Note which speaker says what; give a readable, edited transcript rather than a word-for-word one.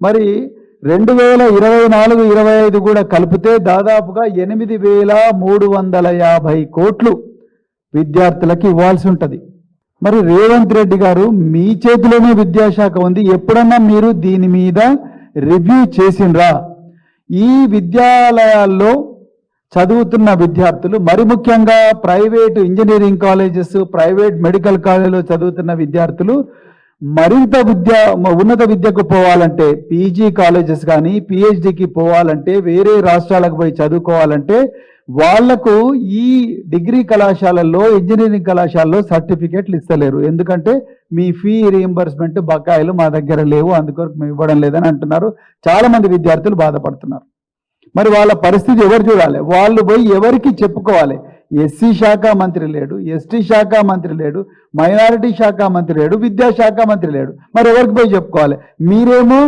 Speaker 1: మరి 2024-25 కూడా కలిపితే దాదాపుగా 8,350 కోట్లు విద్యార్థులకు ఇవ్వాల్సి ఉంటుంది. మరి రేవంత్ రెడ్డి గారు మీ చేతిలోనే విద్యాశాఖ ఉంది, ఎప్పుడన్నా మీరు దీని మీద రివ్యూ చేసిండ్రా? ఈ విద్యాలయాల్లో చదువుతున్న విద్యార్థులు, మరి ముఖ్యంగా private engineering colleges, private medical కాలేజీలో చదువుతున్న విద్యార్థులు మరింత ఉన్నత విద్యకు పోవాలంటే, పీజీ కాలేజెస్ కానీ పిహెచ్డికి పోవాలంటే, వేరే రాష్ట్రాలకు పోయి చదువుకోవాలంటే వాళ్లకు ఈ డిగ్రీ కళాశాలల్లో, ఇంజనీరింగ్ కళాశాలలో సర్టిఫికేట్లు ఇస్తలేరు. ఎందుకంటే మీ ఫీ రీయింబర్స్మెంట్ బకాయిలు మా దగ్గర లేవు, అందుకొరకు మేము ఇవ్వడం లేదని అంటున్నారు. చాలా మంది విద్యార్థులు బాధపడుతున్నారు. మరి వాళ్ళ పరిస్థితి ఎవరు చూడాలి? వాళ్ళు పోయి ఎవరికి చెప్పుకోవాలి? ఎస్సీ శాఖ మంత్రి లేడు, ఎస్టీ శాఖ మంత్రి లేడు, మైనారిటీ శాఖ మంత్రి లేడు, విద్యాశాఖ మంత్రి లేడు. మరి ఎవరికి పోయి చెప్పుకోవాలి? మీరేమో